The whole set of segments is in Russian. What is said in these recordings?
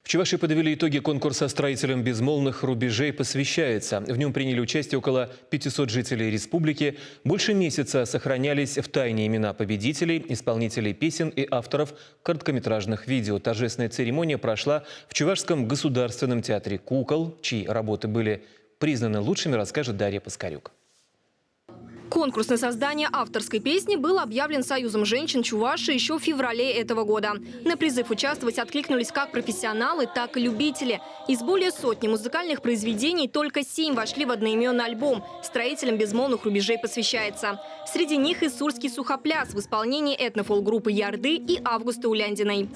В Чувашии подвели итоги конкурса «Строителям безмолвных рубежей посвящается». В нем приняли участие около 500 жителей республики. Больше месяца сохранялись в тайне имена победителей, исполнителей песен и авторов короткометражных видео. Торжественная церемония прошла в Чувашском государственном театре кукол. Чьи работы были признаны лучшими, расскажет Дарья Паскарюк. Конкурс на создание авторской песни был объявлен Союзом женщин Чувашии еще в феврале этого года. На призыв участвовать откликнулись как профессионалы, так и любители. Из более сотни музыкальных произведений только 7 вошли в одноименный альбом «Строителям безмолвных рубежей посвящается». Среди них и сурский сухопляс в исполнении этнофолк-группы «Ярды» и Августы Уляндиной.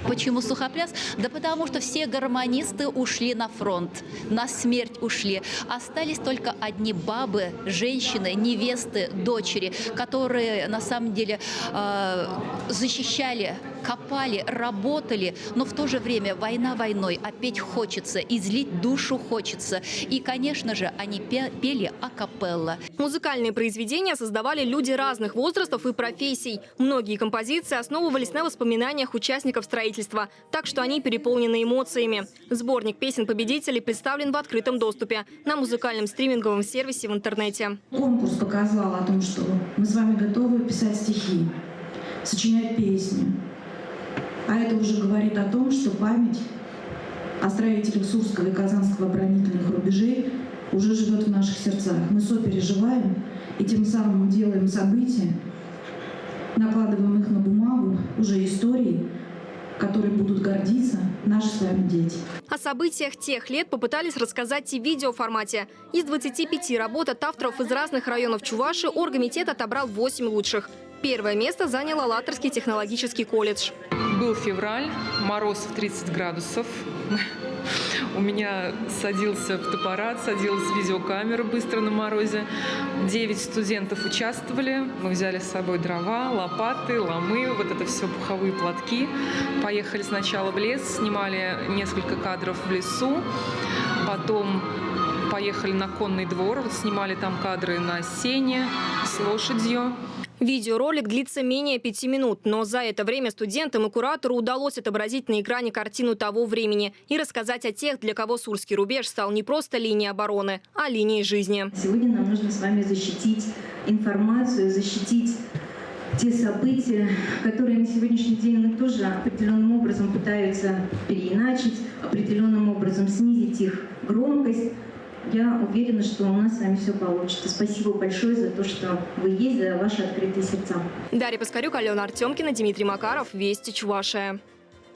Почему сухопляс? Да потому что все гармонисты ушли на фронт, на смерть ушли. Остались только одни бабы, женщины, невесты, дочери, которые на самом деле защищали, копали, работали. Но в то же время война войной, а петь хочется, излить душу хочется. И, конечно же, они пели акапелла. Музыкальные произведения создавали люди разных возрастов и профессий. Многие композиции основывались на воспоминаниях участников строительства, так что они переполнены эмоциями. Сборник песен победителей представлен в открытом доступе на музыкальном стриминговом сервисе в интернете. Конкурс показал о том, что мы с вами готовы писать стихи, сочинять песни. А это уже говорит о том, что память о строителях Сурского и Казанского оборонительных рубежей уже живет в наших сердцах. Мы сопереживаем и тем самым делаем события, накладываем их на бумагу, уже истории, которые будут гордиться наши с вами дети. О событиях тех лет попытались рассказать и в видеоформате. Из 25 работ от авторов из разных районов Чувашии оргкомитет отобрал 8 лучших. Первое место занял Алатырский технологический колледж. Был февраль, мороз в 30 градусов. У меня садился фотоаппарат, садилась видеокамера быстро на морозе. 9 студентов участвовали. Мы взяли с собой дрова, лопаты, ломы, вот это все, пуховые платки. Поехали сначала в лес, снимали несколько кадров в лесу. Потом поехали на конный двор, вот снимали там кадры на сене с лошадью. Видеоролик длится менее 5 минут, но за это время студентам и куратору удалось отобразить на экране картину того времени и рассказать о тех, для кого Сурский рубеж стал не просто линией обороны, а линией жизни. Сегодня нам нужно с вами защитить информацию, защитить те события, которые на сегодняшний день тоже определенным образом пытаются переиначить, определенным образом снизить их громкость. Я уверена, что у нас с вами все получится. Спасибо большое за то, что вы есть, за ваши открытые сердца. Дарья Паскарюк, Алена Артемкина, Дмитрий Макаров. Вести Чувашия.